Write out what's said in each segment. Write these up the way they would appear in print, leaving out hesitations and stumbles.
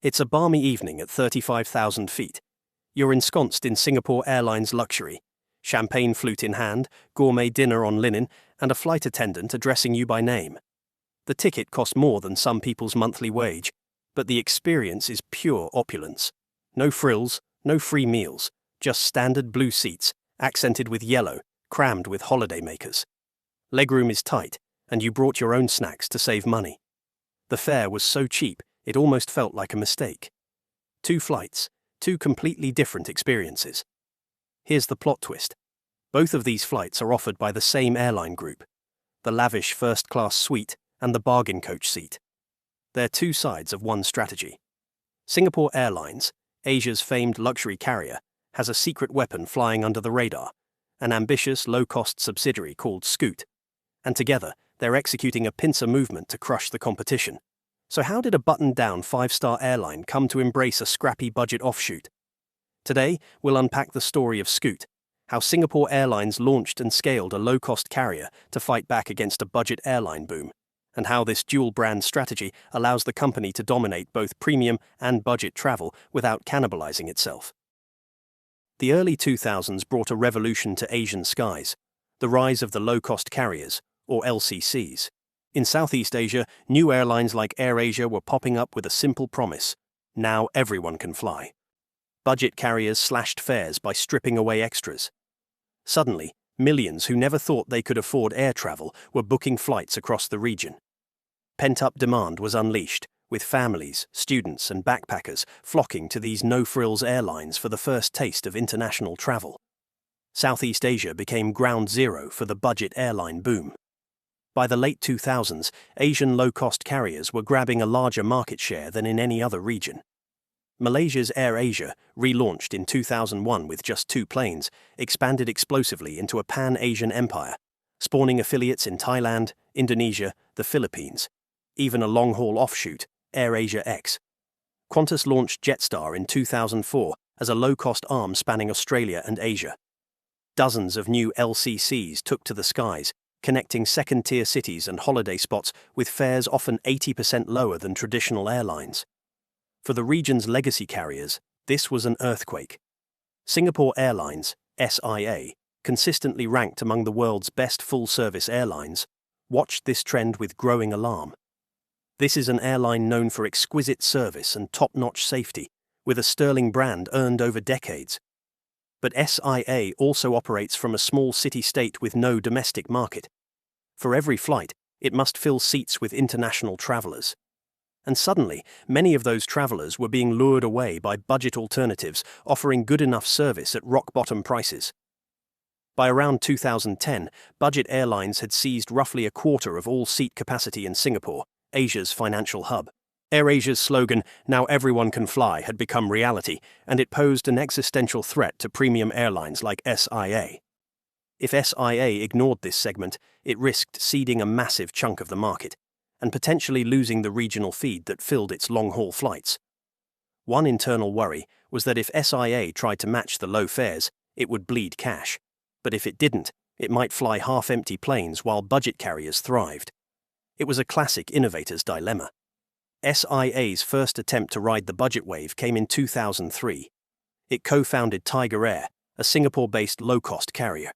It's a balmy evening at 35,000 feet. You're ensconced in Singapore Airlines luxury. Champagne flute in hand, gourmet dinner on linen, and a flight attendant addressing you by name. The ticket costs more than some people's monthly wage, but the experience is pure opulence. No frills, no free meals, just standard blue seats, accented with yellow, crammed with holidaymakers. Legroom is tight, and you brought your own snacks to save money. The fare was so cheap, it almost felt like a mistake. 2 flights, 2 completely different experiences. Here's the plot twist. Both of these flights are offered by the same airline group, the lavish first-class suite and the bargain coach seat. They're 2 sides of one strategy. Singapore Airlines, Asia's famed luxury carrier, has a secret weapon flying under the radar, an ambitious low-cost subsidiary called Scoot. And together, they're executing a pincer movement to crush the competition. So how did a buttoned-down 5-star airline come to embrace a scrappy budget offshoot? Today, we'll unpack the story of Scoot, how Singapore Airlines launched and scaled a low-cost carrier to fight back against a budget airline boom, and how this dual-brand strategy allows the company to dominate both premium and budget travel without cannibalizing itself. The early 2000s brought a revolution to Asian skies, the rise of the low-cost carriers, or LCCs. In Southeast Asia, new airlines like AirAsia were popping up with a simple promise: now everyone can fly. Budget carriers slashed fares by stripping away extras. Suddenly, millions who never thought they could afford air travel were booking flights across the region. Pent-up demand was unleashed, with families, students, and backpackers flocking to these no-frills airlines for the first taste of international travel. Southeast Asia became ground zero for the budget airline boom. By the late 2000s, Asian low-cost carriers were grabbing a larger market share than in any other region. Malaysia's AirAsia, relaunched in 2001 with just 2 planes, expanded explosively into a pan-Asian empire, spawning affiliates in Thailand, Indonesia, the Philippines, even a long-haul offshoot, AirAsia X. Qantas launched Jetstar in 2004 as a low-cost arm spanning Australia and Asia. Dozens of new LCCs took to the skies, connecting second-tier cities and holiday spots with fares often 80% lower than traditional airlines. For the region's legacy carriers, this was an earthquake. Singapore Airlines, SIA, consistently ranked among the world's best full-service airlines, watched this trend with growing alarm. This is an airline known for exquisite service and top-notch safety, with a sterling brand earned over decades. But SIA also operates from a small city-state with no domestic market. For every flight, it must fill seats with international travelers. And suddenly, many of those travelers were being lured away by budget alternatives offering good enough service at rock-bottom prices. By around 2010, budget airlines had seized roughly a quarter of all seat capacity in Singapore, Asia's financial hub. AirAsia's slogan, "Now everyone can fly," had become reality, and it posed an existential threat to premium airlines like SIA. If SIA ignored this segment, it risked ceding a massive chunk of the market, and potentially losing the regional feed that filled its long-haul flights. One internal worry was that if SIA tried to match the low fares, it would bleed cash. But if it didn't, it might fly half-empty planes while budget carriers thrived. It was a classic innovator's dilemma. SIA's first attempt to ride the budget wave came in 2003. It co-founded Tiger Air, a Singapore-based low-cost carrier.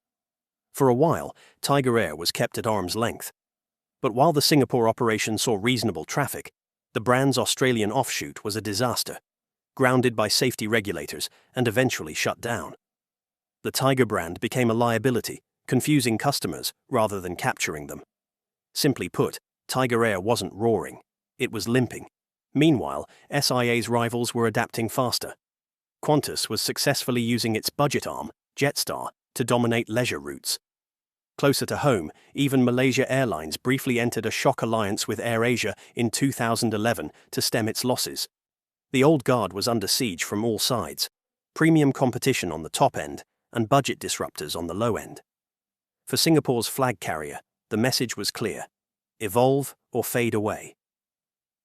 For a while, Tiger Air was kept at arm's length. But while the Singapore operation saw reasonable traffic, the brand's Australian offshoot was a disaster, grounded by safety regulators and eventually shut down. The Tiger brand became a liability, confusing customers rather than capturing them. Simply put, Tiger Air wasn't roaring. It was limping. Meanwhile, SIA's rivals were adapting faster. Qantas was successfully using its budget arm, Jetstar, to dominate leisure routes. Closer to home, even Malaysia Airlines briefly entered a shock alliance with AirAsia in 2011 to stem its losses. The old guard was under siege from all sides: premium competition on the top end and budget disruptors on the low end. For Singapore's flag carrier, the message was clear: evolve or fade away.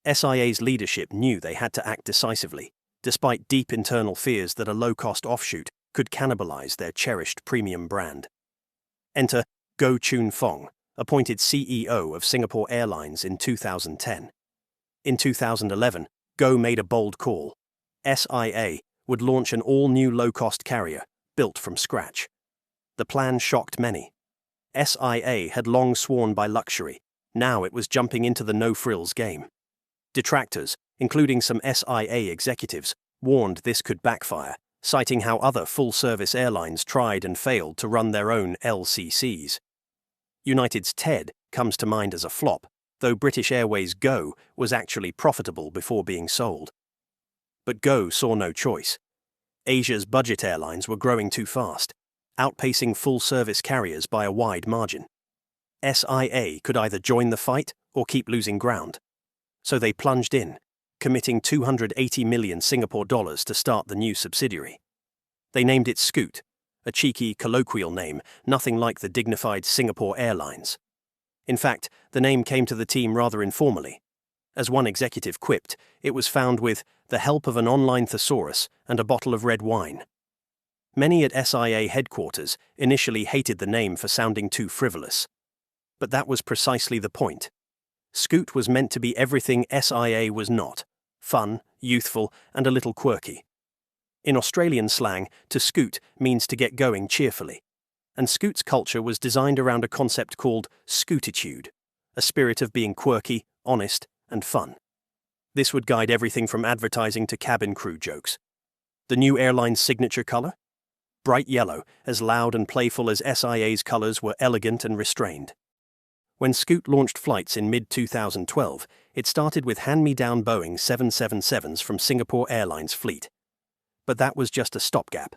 SIA's leadership knew they had to act decisively, despite deep internal fears that a low-cost offshoot could cannibalize their cherished premium brand. Enter Goh Choon Phong, appointed CEO of Singapore Airlines in 2010. In 2011, Go made a bold call. SIA would launch an all-new low-cost carrier, built from scratch. The plan shocked many. SIA had long sworn by luxury. Now it was jumping into the no-frills game. Detractors, including some SIA executives, warned this could backfire, citing how other full-service airlines tried and failed to run their own LCCs. United's TED comes to mind as a flop, though British Airways Go was actually profitable before being sold. But Go saw no choice. Asia's budget airlines were growing too fast, outpacing full-service carriers by a wide margin. SIA could either join the fight or keep losing ground. So they plunged in, committing 280 million Singapore dollars to start the new subsidiary. They named it Scoot, a cheeky, colloquial name, nothing like the dignified Singapore Airlines. In fact, the name came to the team rather informally. As one executive quipped, it was found with the help of an online thesaurus and a bottle of red wine. Many at SIA headquarters initially hated the name for sounding too frivolous. But that was precisely the point. Scoot was meant to be everything SIA was not: fun, youthful, and a little quirky. In Australian slang, to scoot means to get going cheerfully, and Scoot's culture was designed around a concept called scootitude, a spirit of being quirky, honest, and fun. This would guide everything from advertising to cabin crew jokes. The new airline's signature color? Bright yellow, as loud and playful as SIA's colors were elegant and restrained. When Scoot launched flights in mid-2012, it started with hand-me-down Boeing 777s from Singapore Airlines fleet. But that was just a stopgap.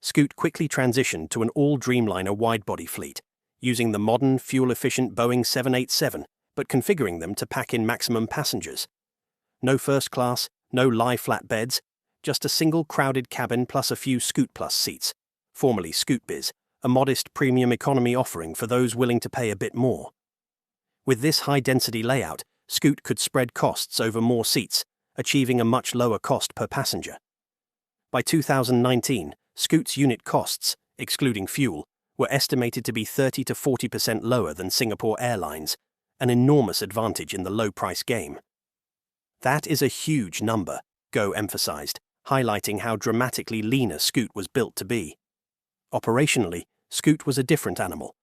Scoot quickly transitioned to an all-Dreamliner wide-body fleet, using the modern, fuel-efficient Boeing 787, but configuring them to pack in maximum passengers. No first class, no lie-flat beds, just a single crowded cabin plus a few Scoot Plus seats, formerly ScootBiz, a modest premium economy offering for those willing to pay a bit more. With this high-density layout, Scoot could spread costs over more seats, achieving a much lower cost per passenger. By 2019, Scoot's unit costs, excluding fuel, were estimated to be 30 to 40% lower than Singapore Airlines, an enormous advantage in the low-price game. That is a huge number, Go emphasized, highlighting how dramatically leaner Scoot was built to be. Operationally, Scoot was a different animal.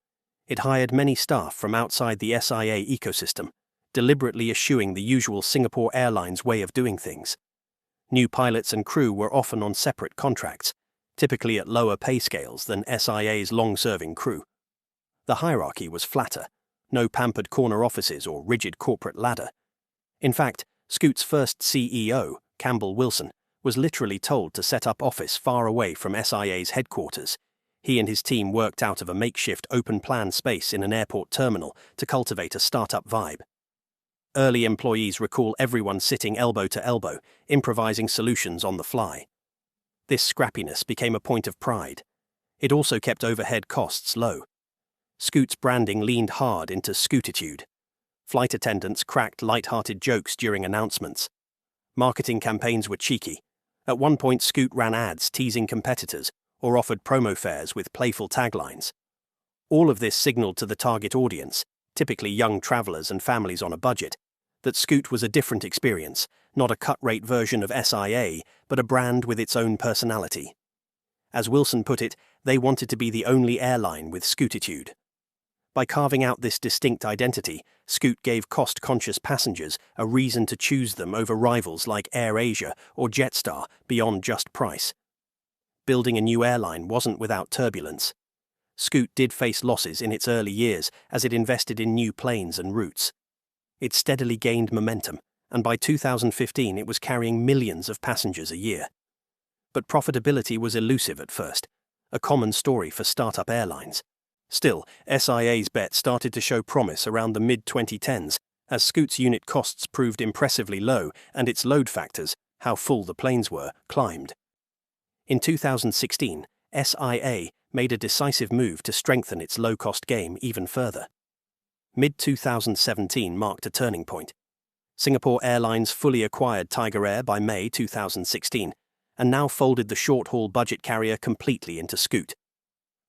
It hired many staff from outside the SIA ecosystem, deliberately eschewing the usual Singapore Airlines way of doing things. New pilots and crew were often on separate contracts, typically at lower pay scales than SIA's long-serving crew. The hierarchy was flatter, no pampered corner offices or rigid corporate ladder. In fact, Scoot's first CEO, Campbell Wilson, was literally told to set up office far away from SIA's headquarters. He and his team worked out of a makeshift open-plan space in an airport terminal to cultivate a startup vibe. Early employees recall everyone sitting elbow to elbow, improvising solutions on the fly. This scrappiness became a point of pride. It also kept overhead costs low. Scoot's branding leaned hard into scootitude. Flight attendants cracked light-hearted jokes during announcements. Marketing campaigns were cheeky. At one point, Scoot ran ads teasing competitors or offered promo fares with playful taglines. All of this signaled to the target audience, typically young travelers and families on a budget, that Scoot was a different experience, not a cut-rate version of SIA, but a brand with its own personality. As Wilson put it, they wanted to be the only airline with scootitude. By carving out this distinct identity, Scoot gave cost-conscious passengers a reason to choose them over rivals like AirAsia or Jetstar beyond just price. Building a new airline wasn't without turbulence. Scoot did face losses in its early years as it invested in new planes and routes. It steadily gained momentum, and by 2015 it was carrying millions of passengers a year. But profitability was elusive at first, a common story for startup airlines. Still, SIA's bet started to show promise around the mid-2010s, as Scoot's unit costs proved impressively low and its load factors, how full the planes were, climbed. In 2016, SIA made a decisive move to strengthen its low-cost game even further. Mid-2017 marked a turning point. Singapore Airlines fully acquired Tiger Air by May 2016, and now folded the short-haul budget carrier completely into Scoot.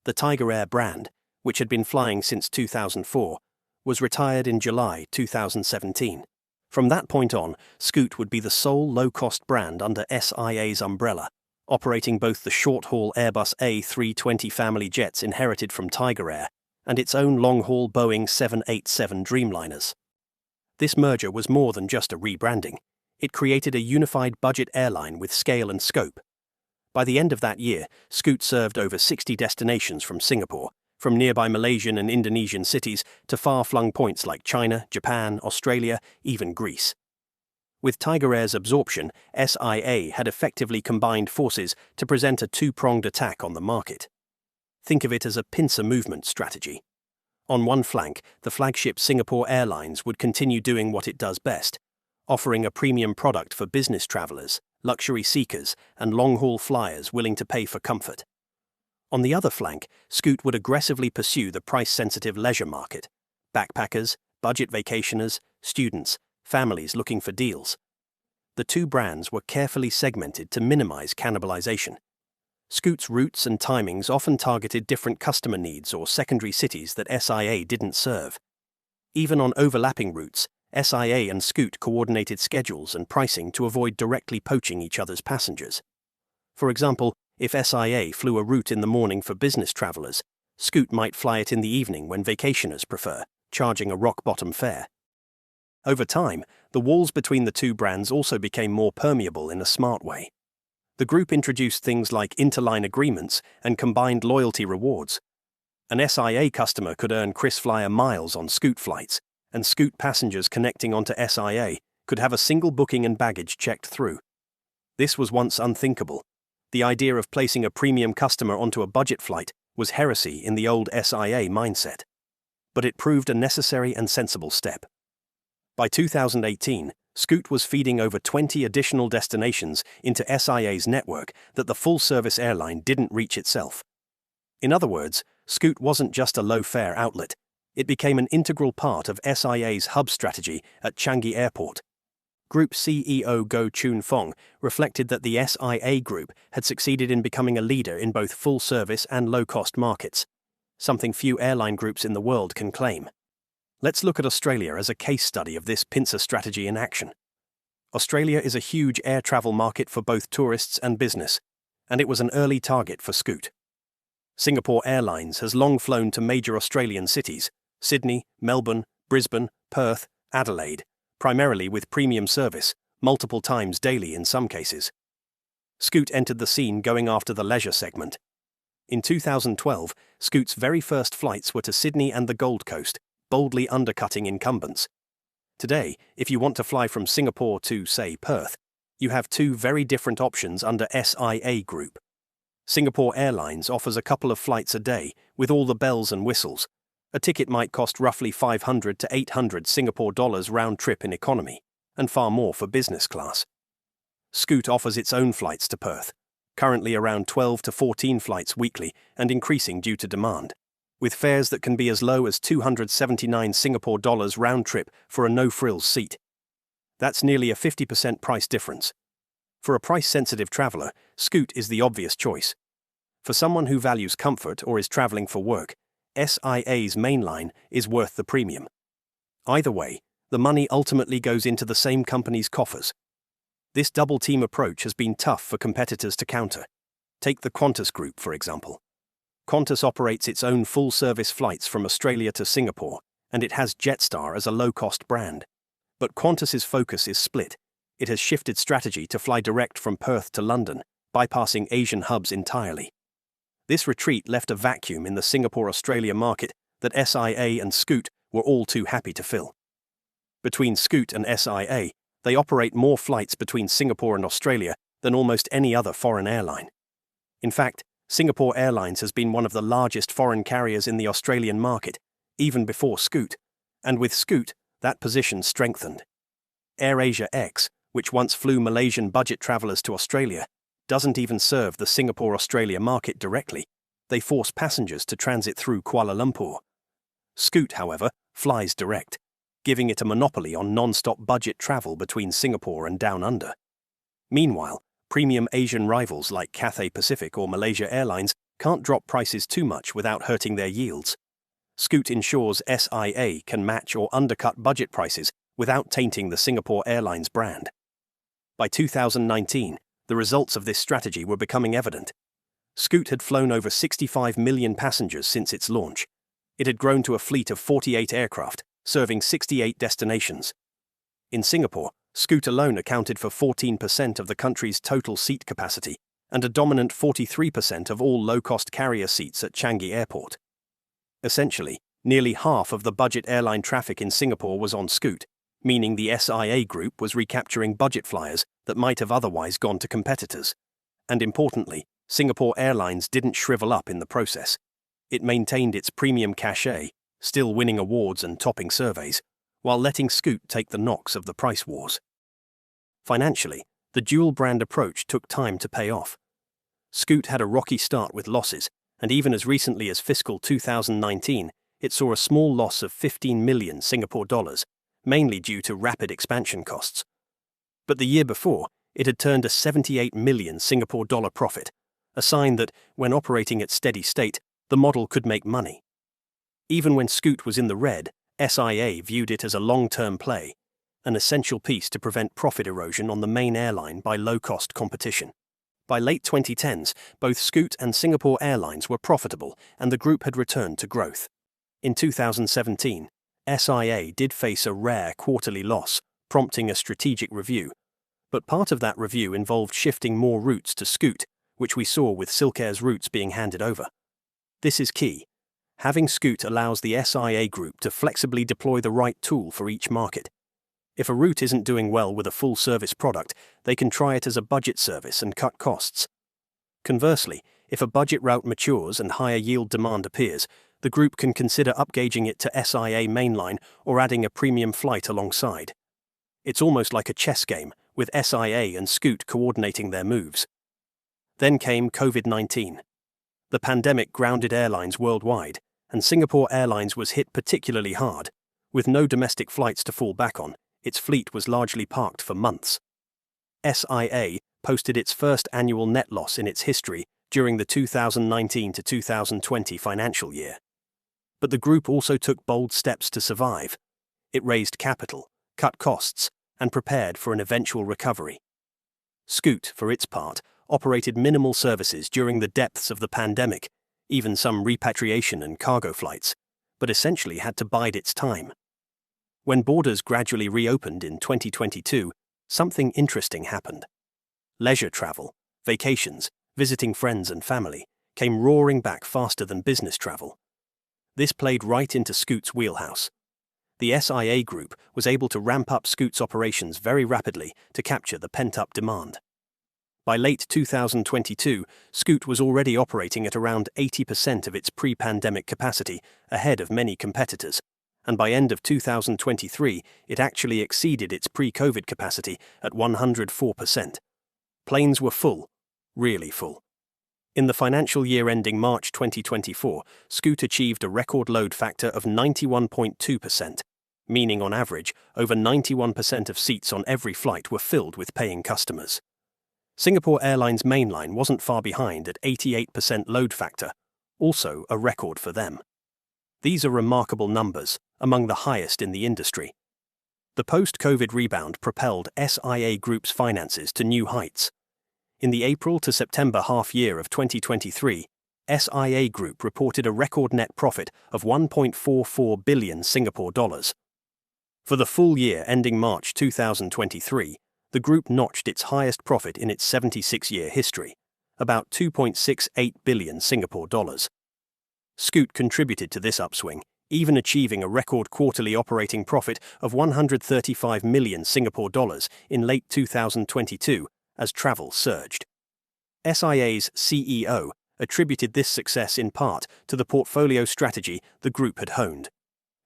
The Tiger Air brand, which had been flying since 2004, was retired in July 2017. From that point on, Scoot would be the sole low-cost brand under SIA's umbrella, operating both the short-haul Airbus A320 family jets inherited from Tiger Air and its own long-haul Boeing 787 Dreamliners. This merger was more than just a rebranding. It created a unified budget airline with scale and scope. By the end of that year, Scoot served over 60 destinations from Singapore, from nearby Malaysian and Indonesian cities to far-flung points like China, Japan, Australia, even Greece. With Tiger Air's absorption, SIA had effectively combined forces to present a two-pronged attack on the market. Think of it as a pincer movement strategy. On one flank, the flagship Singapore Airlines would continue doing what it does best, offering a premium product for business travelers, luxury seekers, and long-haul flyers willing to pay for comfort. On the other flank, Scoot would aggressively pursue the price-sensitive leisure market: backpackers, budget vacationers, students, families looking for deals. The two brands were carefully segmented to minimize cannibalization. Scoot's routes and timings often targeted different customer needs or secondary cities that SIA didn't serve. Even on overlapping routes, SIA and Scoot coordinated schedules and pricing to avoid directly poaching each other's passengers. For example, if SIA flew a route in the morning for business travelers, Scoot might fly it in the evening when vacationers prefer, charging a rock-bottom fare. Over time, the walls between the two brands also became more permeable in a smart way. The group introduced things like interline agreements and combined loyalty rewards. An SIA customer could earn KrisFlyer miles on Scoot flights, and Scoot passengers connecting onto SIA could have a single booking and baggage checked through. This was once unthinkable. The idea of placing a premium customer onto a budget flight was heresy in the old SIA mindset. But it proved a necessary and sensible step. By 2018, Scoot was feeding over 20 additional destinations into SIA's network that the full-service airline didn't reach itself. In other words, Scoot wasn't just a low-fare outlet. It became an integral part of SIA's hub strategy at Changi Airport. Group CEO Goh Chun Fong reflected that the SIA Group had succeeded in becoming a leader in both full-service and low-cost markets, something few airline groups in the world can claim. Let's look at Australia as a case study of this pincer strategy in action. Australia is a huge air travel market for both tourists and business, and it was an early target for Scoot. Singapore Airlines has long flown to major Australian cities: Sydney, Melbourne, Brisbane, Perth, Adelaide, primarily with premium service, multiple times daily in some cases. Scoot entered the scene going after the leisure segment. In 2012, Scoot's very first flights were to Sydney and the Gold Coast, boldly undercutting incumbents. Today, if you want to fly from Singapore to, say, Perth, you have two very different options under SIA Group. Singapore Airlines offers a couple of flights a day with all the bells and whistles. A ticket might cost roughly $500 to $800 Singapore dollars round trip in economy, and far more for business class. Scoot offers its own flights to Perth, currently around 12 to 14 flights weekly and increasing due to demand, with fares that can be as low as $279 Singapore dollars round trip for a no-frills seat. That's nearly a 50% price difference. For a price-sensitive traveler, Scoot is the obvious choice. For someone who values comfort or is traveling for work, SIA's mainline is worth the premium. Either way, the money ultimately goes into the same company's coffers. This double-team approach has been tough for competitors to counter. Take the Qantas Group, for example. Qantas operates its own full-service flights from Australia to Singapore, and it has Jetstar as a low-cost brand. But Qantas's focus is split. It has shifted strategy to fly direct from Perth to London, bypassing Asian hubs entirely. This retreat left a vacuum in the Singapore-Australia market that SIA and Scoot were all too happy to fill. Between Scoot and SIA, they operate more flights between Singapore and Australia than almost any other foreign airline. In fact, Singapore Airlines has been one of the largest foreign carriers in the Australian market, even before Scoot, and with Scoot, that position strengthened. AirAsia X, which once flew Malaysian budget travellers to Australia, doesn't even serve the Singapore-Australia market directly. They force passengers to transit through Kuala Lumpur. Scoot, however, flies direct, giving it a monopoly on non-stop budget travel between Singapore and Down Under. Meanwhile, premium Asian rivals like Cathay Pacific or Malaysia Airlines can't drop prices too much without hurting their yields. Scoot ensures SIA can match or undercut budget prices without tainting the Singapore Airlines brand. By 2019, the results of this strategy were becoming evident. Scoot had flown over 65 million passengers since its launch. It had grown to a fleet of 48 aircraft, serving 68 destinations. In Singapore, Scoot alone accounted for 14% of the country's total seat capacity and a dominant 43% of all low-cost carrier seats at Changi Airport. Essentially, nearly half of the budget airline traffic in Singapore was on Scoot, meaning the SIA group was recapturing budget flyers that might have otherwise gone to competitors. And importantly, Singapore Airlines didn't shrivel up in the process. It maintained its premium cachet, still winning awards and topping surveys, while letting Scoot take the knocks of the price wars. Financially, the dual-brand approach took time to pay off. Scoot had a rocky start with losses, and even as recently as fiscal 2019, it saw a small loss of 15 million Singapore dollars, mainly due to rapid expansion costs. But the year before, it had turned a 78 million Singapore dollar profit, a sign that, when operating at steady state, the model could make money. Even when Scoot was in the red, SIA viewed it as a long-term play, an essential piece to prevent profit erosion on the main airline by low-cost competition. By late 2010s, both Scoot and Singapore Airlines were profitable, and the group had returned to growth. In 2017, SIA did face a rare quarterly loss, prompting a strategic review. But part of that review involved shifting more routes to Scoot, which we saw with Silkair's routes being handed over. This is key. Having Scoot allows the SIA group to flexibly deploy the right tool for each market. If a route isn't doing well with a full-service product, they can try it as a budget service and cut costs. Conversely, if a budget route matures and higher yield demand appears, the group can consider upgauging it to SIA mainline or adding a premium flight alongside. It's almost like a chess game, with SIA and Scoot coordinating their moves. Then came COVID-19. The pandemic grounded airlines worldwide, and Singapore Airlines was hit particularly hard. With no domestic flights to fall back on, its fleet was largely parked for months. SIA posted its first annual net loss in its history during the 2019 to 2020 financial year. But the group also took bold steps to survive. It raised capital, cut costs, and prepared for an eventual recovery. Scoot, for its part, operated minimal services during the depths of the pandemic, even some repatriation and cargo flights, but essentially had to bide its time. When borders gradually reopened in 2022, something interesting happened. Leisure travel, vacations, visiting friends and family, came roaring back faster than business travel. This played right into Scoot's wheelhouse. The SIA group was able to ramp up Scoot's operations very rapidly to capture the pent-up demand. By late 2022, Scoot was already operating at around 80% of its pre-pandemic capacity, ahead of many competitors, and by end of 2023, it actually exceeded its pre-COVID capacity at 104%. Planes were full, really full. In the financial year ending March 2024, Scoot achieved a record load factor of 91.2%, meaning on average, over 91% of seats on every flight were filled with paying customers. Singapore Airlines mainline wasn't far behind at 88% load factor, also a record for them. These are remarkable numbers, among the highest in the industry. The post-COVID rebound propelled SIA Group's finances to new heights. In the April to September half-year of 2023, SIA Group reported a record net profit of 1.44 billion Singapore dollars. For the full year ending March 2023, the group notched its highest profit in its 76-year history, about 2.68 billion Singapore dollars. Scoot contributed to this upswing, even achieving a record quarterly operating profit of 135 million Singapore dollars in late 2022 as travel surged. SIA's CEO attributed this success in part to the portfolio strategy the group had honed.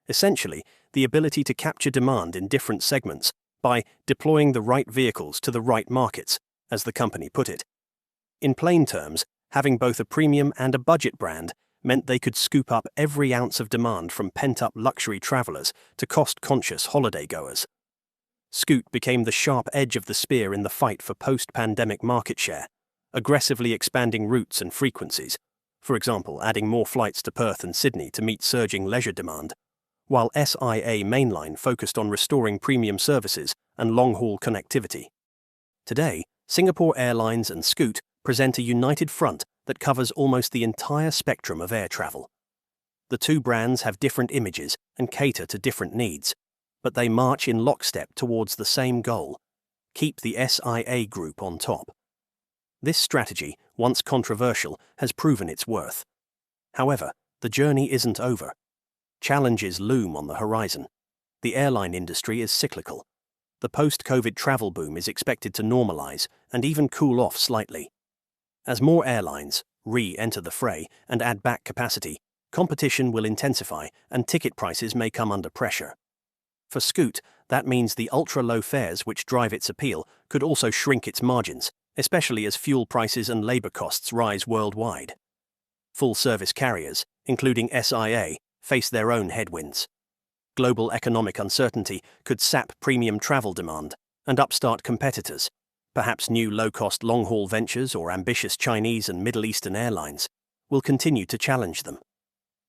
Essentially, the ability to capture demand in different segments by deploying the right vehicles to the right markets, as the company put it. In plain terms, having both a premium and a budget brand meant they could scoop up every ounce of demand from pent-up luxury travelers to cost-conscious holidaygoers. Scoot became the sharp edge of the spear in the fight for post-pandemic market share, aggressively expanding routes and frequencies, for example adding more flights to Perth and Sydney to meet surging leisure demand, while SIA Mainline focused on restoring premium services and long-haul connectivity. Today, Singapore Airlines and Scoot present a united front that covers almost the entire spectrum of air travel. The two brands have different images and cater to different needs, but they march in lockstep towards the same goal: keep the SIA group on top. This strategy, once controversial, has proven its worth. However, the journey isn't over. Challenges loom on the horizon. The airline industry is cyclical. The post-COVID travel boom is expected to normalize and even cool off slightly. As more airlines re-enter the fray and add back capacity, competition will intensify and ticket prices may come under pressure. For Scoot, that means the ultra-low fares which drive its appeal could also shrink its margins, especially as fuel prices and labor costs rise worldwide. Full-service carriers, including SIA, face their own headwinds. Global economic uncertainty could sap premium travel demand, and upstart competitors, perhaps new low-cost long-haul ventures or ambitious Chinese and Middle Eastern airlines, will continue to challenge them.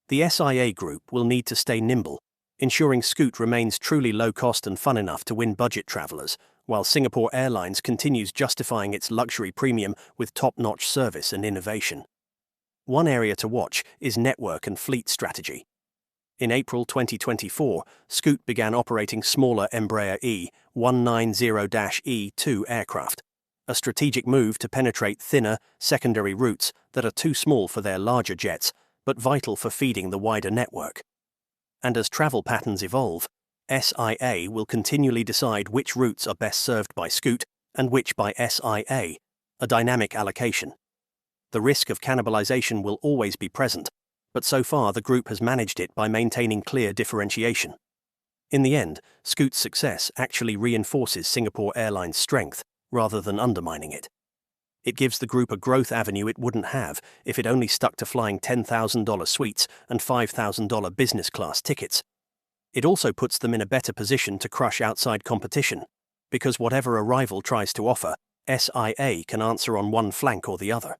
The SIA group will need to stay nimble, ensuring Scoot remains truly low-cost and fun enough to win budget travelers, while Singapore Airlines continues justifying its luxury premium with top-notch service and innovation. One area to watch is network and fleet strategy. In April 2024, Scoot began operating smaller Embraer E190-E2 aircraft, a strategic move to penetrate thinner, secondary routes that are too small for their larger jets, but vital for feeding the wider network. And as travel patterns evolve, SIA will continually decide which routes are best served by Scoot and which by SIA, a dynamic allocation. The risk of cannibalization will always be present, but so far the group has managed it by maintaining clear differentiation. In the end, Scoot's success actually reinforces Singapore Airlines' strength rather than undermining it. It gives the group a growth avenue it wouldn't have if it only stuck to flying $10,000 suites and $5,000 business class tickets. It also puts them in a better position to crush outside competition, because whatever a rival tries to offer, SIA can answer on one flank or the other.